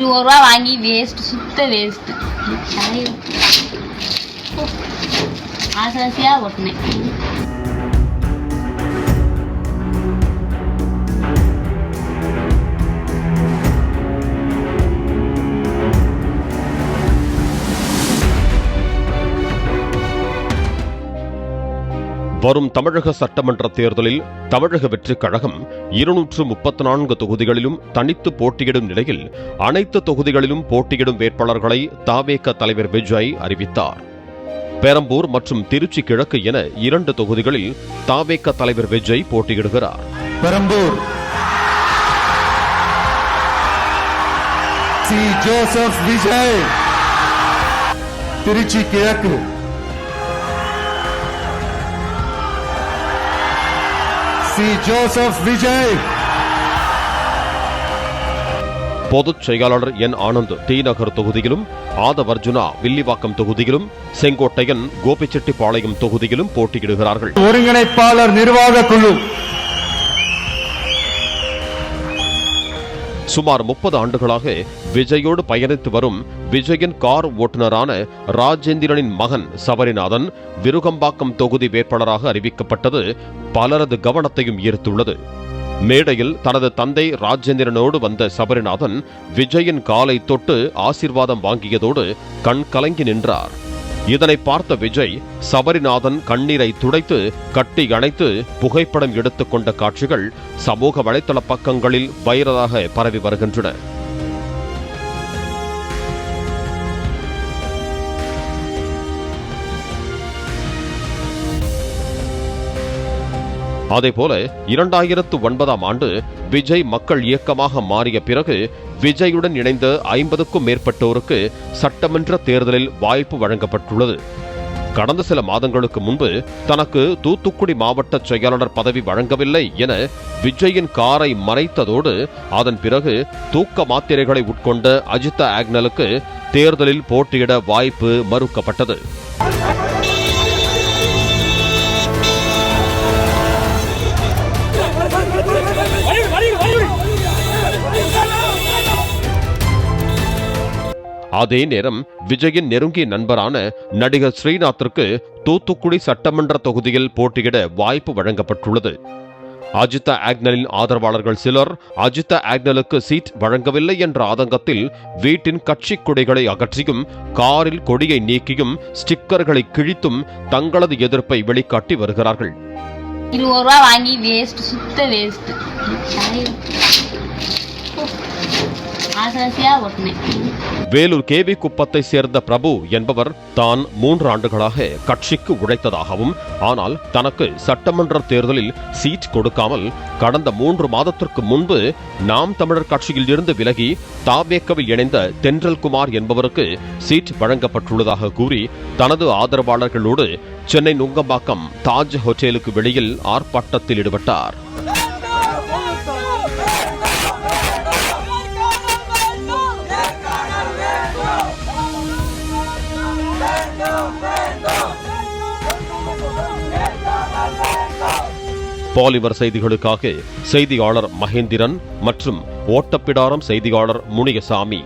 ரூபா வாங்கி வேஸ்ட், சுத்த வேஸ்ட். ஆசாசியா ஓட்டினேன். வரும் தமிழக சட்டமன்ற தேர்தலில் தமிழக வெற்றிக் கழகம் 234 தொகுதிகளிலும் தனித்து போட்டியிடும் நிலையில் அனைத்து தொகுதிகளிலும் போட்டியிடும் வேட்பாளர்களை தவேக தலைவர் விஜய் அறிவித்தார். பெரம்பூர் மற்றும் திருச்சி கிழக்கு என 2 தொகுதிகளில் தவேக தலைவர் விஜய் போட்டியிடுகிறார். பெரம்பூர் சி. ஜோசப் விஜய், திருச்சி கிழக்கு சி. ஜோசப் விஜய், பொதுச் செயலாளர் என். ஆனந்த் டி நகர் தொகுதியிலும், ஆதவர்ஜுனா வில்லிவாக்கம் தொகுதியிலும், செங்கோட்டையன் கோபிச்செட்டிப்பாளையம் தொகுதியிலும் போட்டியிடுகிறார்கள். ஒருங்கிணைப்பாளர் நிர்வாக குழு சுமார் 30 ஆண்டுகளாக விஜயோடு பயணித்து வரும் விஜயின் கார் ஓட்டுநரான ராஜேந்திரனின் மகன் சபரிநாதன் விருகம்பாக்கம் தொகுதி வேட்பாளராக அறிவிக்கப்பட்டது பலரது கவனத்தையும் ஈர்த்துள்ளது. மேடையில் தனது தந்தை ராஜேந்திரனோடு வந்த சபரிநாதன் விஜயின் காலை தொட்டு ஆசீர்வாதம் வாங்கியதோடு கண் கலங்கி நின்றார். இதனை பார்த்த விஜய் சபரிநாதன் கண்ணீரை துடைத்து கட்டி அணைத்து புகைப்படம் எடுத்துக் கொண்ட காட்சிகள் சமூக வலைதள பக்கங்களில் வைரலாக பரவி வருகின்றன. அதேபோல 2009ஆம் ஆண்டு விஜய் மக்கள் இயக்கமாக மாறிய பிறகு விஜயுடன் இணைந்த 50க்கும் மேற்பட்டோருக்கு சட்டமன்ற தேர்தலில் வாய்ப்பு வழங்கப்பட்டுள்ளது. கடந்த சில மாதங்களுக்கு முன்பு தனக்கு தூத்துக்குடி மாவட்ட செயலாளர் பதவி வழங்கவில்லை என விஜயின் காரை மறைத்ததோடு அதன் பிறகு தூக்க மாத்திரைகளை உட்கொண்ட அஜிதா ஆக்னலுக்கு தேர்தலில் போட்டியிட வாய்ப்பு மறுக்கப்பட்டது. அதே நேரம் விஜயின் நெருங்கிய நண்பரான நடிகர் ஸ்ரீநாத்திற்கு தூத்துக்குடி சட்டமன்ற தொகுதியில் போட்டியிட வாய்ப்பு வழங்கப்பட்டுள்ளது. அஜிதா ஆக்னலின் ஆதரவாளர்கள் சிலர் அஜிதா ஆக்னலுக்கு சீட் வழங்கவில்லை என்ற ஆதங்கத்தில் வீட்டின் கட்சி கொடிகளை அகற்றியும் காரில் கொடியை நீக்கியும் ஸ்டிக்கர்களை கிழித்தும் தங்களது எதிர்ப்பை வெளிக்காட்டி வருகிறார்கள். 20 ரூபா வாங்கி வேஸ்ட், சுத்த வேஸ்ட். ஆசாசியா ஓட்டினேன். வேலூர் கேவி குப்பத்தை சேர்ந்த பிரபு என்பவர் தான் 3 ஆண்டுகளாக கட்சிக்கு உழைத்ததாகவும், ஆனால் தனக்கு சட்டமன்ற தேர்தலில் சீட் கொடுக்காமல் கடந்த 3 மாதத்திற்கு முன்பு நாம் தமிழர் கட்சியில் இருந்து விலகி தவேகவில் இணைந்த தென்றல் குமார் என்பவருக்கு சீட் வழங்கப்பட்டுள்ளதாக கூறி தனது ஆதரவாளர்களோடு சென்னை நுங்கம்பாக்கம் தாஜ் ஹோட்டலுக்கு வெளியில் ஆர்ப்பாட்டத்தில் ஈடுபட்டார். பாலிமர் செய்திகளுக்காக செய்தியாளர் மகேந்திரன் மற்றும் ஓட்டப்பிடாரம் செய்தியாளர் முனியசாமி.